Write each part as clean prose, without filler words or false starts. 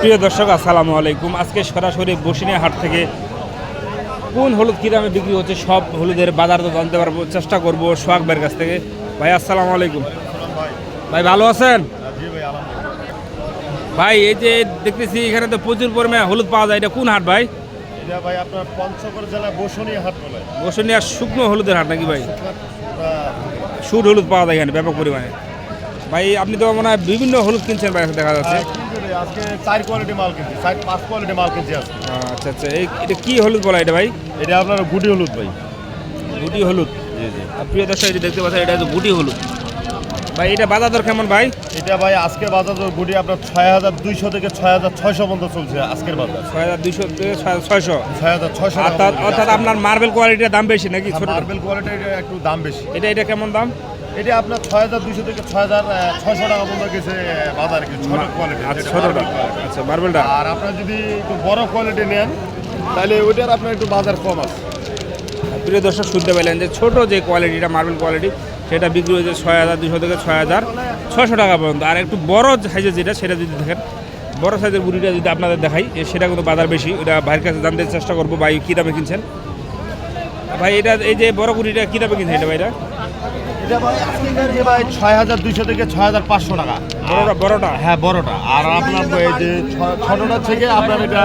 প্রিয় দর্শক আসসালামু আলাইকুম। আজকে সরাসরি বসিনিয়া হাট থেকে কোন হলুদ কী দামে বিক্রি হচ্ছে সব হলুদের বাজার তো জানতে পারবো, চেষ্টা করবো সোহাগ ভাইয়ের কাছ থেকে। ভাই আসসালামু আলাইকুম। ভাই ভালো আছেন? ভাই এই যে দেখতেছি এখানে তো প্রচুর পরিমাণে হলুদ পাওয়া যায়, এটা কোন হাট ভাই? এটা ভাই আপনার পঞ্চগড় জেলা বসুনিয়া হাট বলে। বসিনিয়া শুকনো হলুদের হাট নাকি ভাই? শুট হলুদ পাওয়া যায় এখানে ব্যাপক পরিমাণে। ভাই আপনি তো মনে হয় বিভিন্ন হলুদ কিনছেন ভাই, দেখা যাচ্ছে। আজকে 4 কোয়ালিটি মাল কিনছি, 4-5 কোয়ালিটি মাল কিনছি আজকে। আচ্ছা আচ্ছা, এটা কি হলুদ বলা এটা ভাই? এটা আপনার গুটি হলুদ ভাই। গুটি হলুদ। জি জি। প্রিয় দর্শক এটা দেখতে পাচ্ছেন, এটা হচ্ছে গুটি হলুদ। ভাই এটা বাজার দর কেমন ভাই? এটা ভাই আজকে বাজার দর গুটি আপনার 6200 থেকে 6600 পর্যন্ত চলছে আজকের বাজার। 6200 থেকে 600। 6600 অর্থাৎ আপনার মার্বেল কোয়ালিটির দাম বেশি নাকি? ছোট মার্বেল কোয়ালিটির একটু দাম বেশি। এটা কেমন দাম? এটা আপনার 6200 থেকে 6600 টাকা পর্যন্ত গেছে বাজার, কি ছোট কোয়ালিটি। আচ্ছা ছোটটা, আচ্ছা মার্বেলটা। আর আপনার যদি একটু বড় কোয়ালিটি নেন তাহলে ওইটার আপনার একটু বাজার কম আছে। প্রিয় দর্শক শুনতে পেলেন যে ছোট যে কোয়ালিটিটা মার্বেল কোয়ালিটি সেটা বিক্রি হয়েছে 6200 থেকে 6600 টাকা পর্যন্ত। আর একটু বড় সাইজের যেটা, সেটা যদি দেখেন বড় সাইজের গুড়িটা যদি আপনাদের দেখাই, সেটা কিন্তু বাজার বেশি। ওটা ভাইয়ের কাছে জানতে চেষ্টা করবো ভাই কী দামে কিনছেন। ভাই এটা এই যে বড় গুড়িটা কী দামে কিনছেন এটা ভাইটা? এটা ভাই আজকের যে ভাই 6200 থেকে 6500 টাকা। বড়টা? হ্যাঁ বড়টা। আর আপনার এই যে ছোটটা থেকে আপনার এটা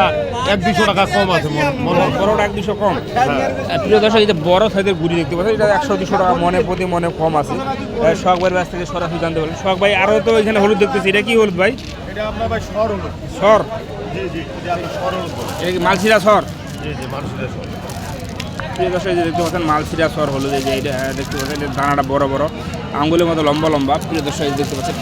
1-200 টাকা কম আছে। বড়টা 1-200 কম। প্রিয় দর্শক এই যে বড় সাইজের গুড়ি দেখতে পাচ্ছেন, এটা 100-200 টাকা প্রতি মনে কম আছে। সোহাগ ভাইয়ের কাছ থেকে সরাসরি জানতে পারবেন। সোহাগ ভাই আরও তো এখানে হলুদ দেখতেছি, এটা কি হলুদ ভাই? এটা আপনার ভাই সর হলুদ। সর? জি জি, এটা আপনার সর হলুদ। এটা কি মালসিরা সর? জি জি, মালসিরা সর। প্রিয় দর্শক এই যে দেখতে পাচ্ছেন মালসিরা সর হলুদ। এই যে এটা দেখতে পাচ্ছেন, এর দানাটা বড় বড়, আঙ্গুলের মতো লম্বা লম্বা। প্রিয় দর্শক এই যে দেখতে পাচ্ছেন।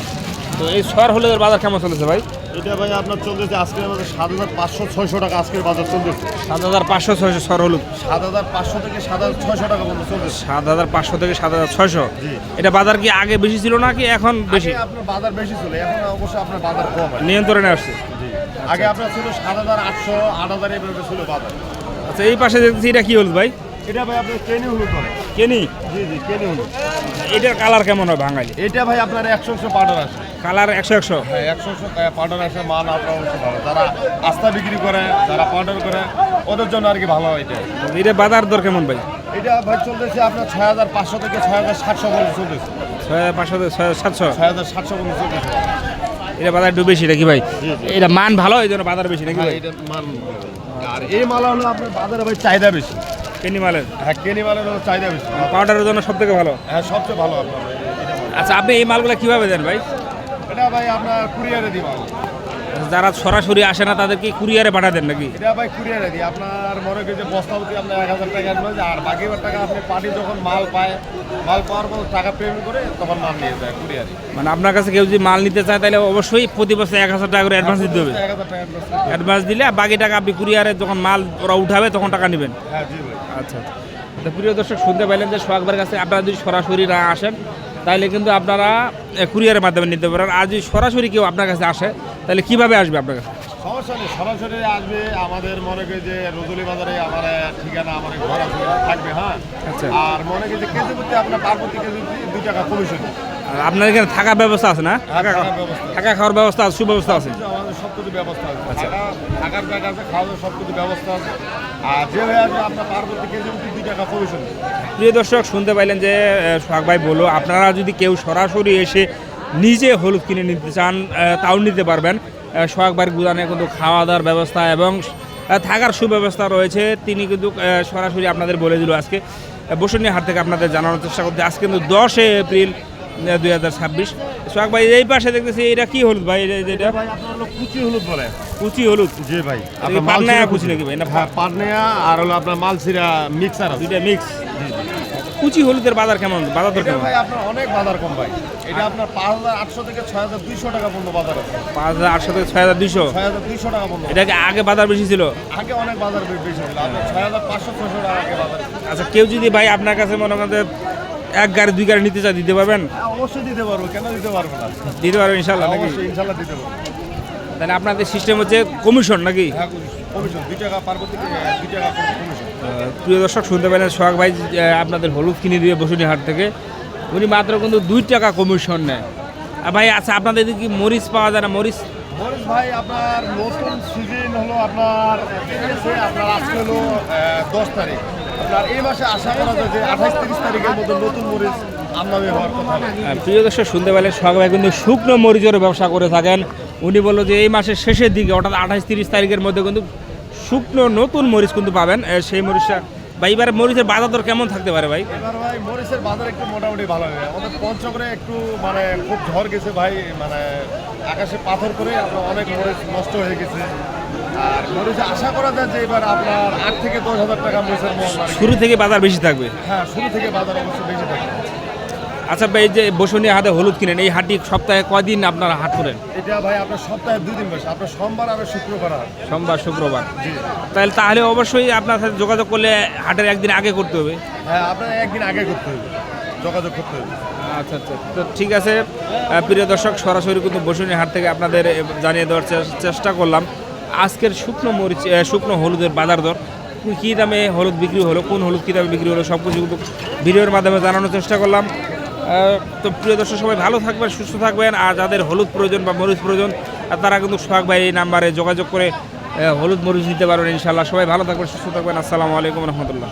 তো এই সর হলুদের বাজার কেমন চলেছে ভাই? এটা ভাই আপনার চলতেছে আজকের বাজার 7500-600 টাকা আজকের বাজার চলতেছে। 7500-600 সর হলুদ। 7500 থেকে 7600 টাকা পর্যন্ত চলতেছে। 7500 থেকে 7600। জি। এটা বাজার কি আগে বেশি ছিল নাকি এখন বেশি? আগে আপনার বাজার বেশি ছিল, এখন অবশ্য আপনার বাজার কম আছে। নিয়ন্ত্রণে আসছে। জি। আগে আপনার ছিল 7800, 8000 এভাবে ছিল বাজার। আচ্ছা এই পাশে দেখছি, এটা কি হলুদ ভাই? এটা ভাই আপনার কেনি হলুদ বলে। কেনি? জি জি, কেনি হলুদ। এটার কালার কেমন হয় ভাঙালি? এটা ভাই আপনার 100 পাউডার আসে। কালার 100 হ্যাঁ 100 পাউডার আসে। মাল আপনার অবশ্য ভালো, যারা আস্তা বিক্রি করে, যারা পাউডার করে, ওদের জন্য আর কি ভালো এটা। এটা বাজার দর কেমন ভাই? এটা ভাই চলতেছে আপনার 6500 থেকে 6700 পর্যন্ত চলতেছে। 6500 থেকে 6700। 6700 পর্যন্ত চলতেছে। এটা বাজার একটু বেশি নাকি ভাই? এটা মান ভালো, এই জন্য বাজার বেশি নাকি হ্যাঁ, ভাই? এটা মান। আর এই মাল হলো আপনার বাজারে ভাই চাহিদা বেশি। কেনি মালের? হ্যাঁ, কেনি মালের হলো চাহিদা বেশি। পাউডারের জন্য সব থেকে ভালো? হ্যাঁ, সবচেয়ে ভালো আপনার এটা মাল। আচ্ছা আপনি এই মালগুলো কিভাবে দেন ভাই? এটা ভাই আপনার কুরিয়ারে দিই মাল। যারা সরাসরি আসে না তাদেরকে কুরিয়ারে পাঠা দেন নাকি? এটা ভাই কুরিয়ারে দিই। আপনার মনে করি যে বস্তা প্রতি আপনার 1000 টাকা অ্যাডভান্স, আর বাকি টাকা আপনি পার্টি যখন মাল পায়, মাল পাওয়ার পর টাকা পেমেন্ট করে তখন মাল নিয়ে যায় কুরিয়ারে। মানে আপনার কাছে কেউ যদি মাল নিতে চায় তাহলে অবশ্যই প্রতি বছর 1000 টাকা করে অ্যাডভান্স দিতে হবে। 1000 টাকা অ্যাডভান্স। অ্যাডভান্স দিলে বাকি টাকা আপনি কুরিয়ারে যখন মাল ওরা উঠাবে তখন টাকা নেবেন। হ্যাঁ জি ভাই। আচ্ছা তো প্রিয় দর্শক শুনতে পাইলেন যে সোহাগ ভাইয়ের কাছে আপনারা যদি সরাসরি না আসেন তাহলে কিন্তু আপনারা কুরিয়ারের মাধ্যমে নিতে পারেন। আর যদি সরাসরি কেউ আপনার কাছে আসে তাহলে কিভাবে আসবে আপনার কাছে? সমস্যা নেই, সরাসরি আসবে। আমাদের মনে করি যে রজলি বাজারে আমার ঠিকানা, আমার ঘর আছে, থাকবে। হ্যাঁ আচ্ছা। আর মনে করি যে কেজি প্রতি আপনার পার প্রতি কেজি 2 টাকা কমিশন। আর আপনার এখানে থাকার ব্যবস্থা আছে না? থাকার ব্যবস্থা। থাকা খাওয়ার ব্যবস্থা আছে, সুব্যবস্থা আছে? আমাদের সব কিছু ব্যবস্থা আছে। আচ্ছা। থাকার জায়গা আছে, খাওয়া দাওয়ার সব কিছু ব্যবস্থা আছে। আর যে হয়ে আসবে আপনার পার প্রতি কেজি প্রতি 2 টাকা কমিশন। প্রিয় দর্শক শুনতে পাইলেন যে সোহাগ ভাই বললো আপনারা যদি কেউ সরাসরি এসে নিজে হলুদ কিনে নিতে চান তাও নিতে পারবেন। সোহাগ ভাইয়ের গুদানে কিন্তু খাওয়া দাওয়ার ব্যবস্থা এবং থাকার সুব্যবস্থা রয়েছে। তিনি কিন্তু সরাসরি আপনাদের বলে দিল আজকে বসুনিয়া হাট থেকে আপনাদের জানানোর চেষ্টা করতে। আজকে কিন্তু 10 এপ্রিল 2026। সোহাগ ভাই এই পাশে দেখতেছি, এটা কি হলুদ ভাই? এটা ভাই আপনার হলো কুচি হলুদ বলে। কুচি হলুদ? জি ভাই। আপনার পাটনায়া কুচি নাকি ভাই? না পাটনায়া আর হলো আপনার মালসিরা মিক্সার আছে। দুইটা মিক্স। কুচি হলুদের বাজার কেমন? বাজার দর কেমন ভাই? আপনার অনেক বাজার কম ভাই। এটা আপনার 5800 থেকে 6200 টাকা পর্যন্ত বাজার আছে। 5800 থেকে 6200। 6200 টাকা পর্যন্ত। এটা কি আগে বাজার বেশি ছিল? আগে অনেক বাজার বেশি ছিল। আপনার 6500-600 টাকা আগে বাজার ছিল। আচ্ছা কেউ যদি ভাই আপনার কাছে মনে করেন যে 1 গাড়ি 2 গাড়ি নিতে চায় দিতে পারবেন? হ্যাঁ, অবশ্যই দিতে পারবো, কেন দিতে পারবো না? দিতে পারবেন ইনশাআল্লাহ নাকি? অবশ্যই ইনশাআল্লাহ দিতে পারবো। তাহলে আপনাদের সিস্টেম হচ্ছে কমিশন নাকি? হ্যাঁ, কমিশন 2 টাকা পার প্রতি 2 টাকা কমিশন। প্রিয় দর্শক শুনতে পেলেন সোহাগ ভাই আপনাদের হলুদ কিনে দিয়ে বসুনি হাট থেকে উনি মাত্র কিন্তু 2 টাকা কমিশন নেয়। আর ভাই আচ্ছা আপনাদের কি মরিচ পাওয়া যায় না? মরিচ মরিচ ভাই আপনার নতুন সিজন হলো আপনার আপনার আজকে হলো 10 তারিখ। আপনার এই মাসে আশা করা যায় যে 28-30 তারিখের মধ্যে নতুন মরিচ আমদানি হওয়ার কথা। প্রিয় দর্শক শুনতে পেলেন সোহাগ ভাই কিন্তু শুকনো মরিচের ব্যবসা করে থাকেন। উনি বললো যে এই মাসের শেষের দিকে অর্থাৎ 28-30 তারিখের মধ্যে কিন্তু শুকনো নতুন মরিচ কিন্তু পাবেন। সেই মরিচটা ভাই এবারে মরিচের বাজার দর কেমন থাকতে পারে ভাই? এবার ভাই মরিচের বাজার একটু মোটামুটি ভালো হবে। আমাদের পঞ্চগড়ে একটু মানে খুব ঝড় গেছে ভাই, মানে আকাশে পাথর করে আপনার অনেক মরিচ নষ্ট হয়ে গেছে। আর মরিচে আশা করা যায় যে এবার আপনার 8 থেকে 10,000 টাকা মরিচের মন আর কি। শুরু থেকে বাজার বেশি থাকবে। হ্যাঁ, শুরু থেকে বাজার অবশ্যই বেশি থাকে। আচ্ছা ভাই, এই যে বসুনিয়া হাটে হলুদ কিনেন, এই হাটটি সপ্তাহে কয়দিন আপনারা হাট করেন? এটা ভাই আপনার সপ্তাহে 2 দিন বসে, আপনার সোমবার আর শুক্রবার হাট। সোমবার শুক্রবার। জি। তাহলে অবশ্যই আপনার সাথে যোগাযোগ করলে হাটের একদিন আগে করতে হবে। হ্যাঁ, আপনার একদিন আগে করতে হবে, যোগাযোগ করতে হবে। আচ্ছা আচ্ছা, তো ঠিক আছে প্রিয় দর্শক, সরাসরি কিন্তু বসুনিয়া হাট থেকে আপনাদের জানিয়ে দেওয়ার চেষ্টা করলাম আজকের শুকনো মরিচ শুকনো হলুদের বাজার দর, কী দামে হলুদ বিক্রি হলো, কোন হলুদ কী দামে বিক্রি হলো, সব কিছু কিন্তু ভিডিওর মাধ্যমে জানানোর চেষ্টা করলাম। তো প্রিয় দর্শক সবাই ভালো থাকবেন, সুস্থ থাকবেন, আর যাদের হলুদ প্রয়োজন বা মরিচ প্রয়োজন তারা কিন্তু সোহাগ ভাই এই নাম্বারে যোগাযোগ করে হলুদ মরিচ নিতে পারবেন ইনশাল্লাহ। সবাই ভালো থাকবেন, সুস্থ থাকবেন। আসসালামু আলাইকুম রহমতুল্লাহ।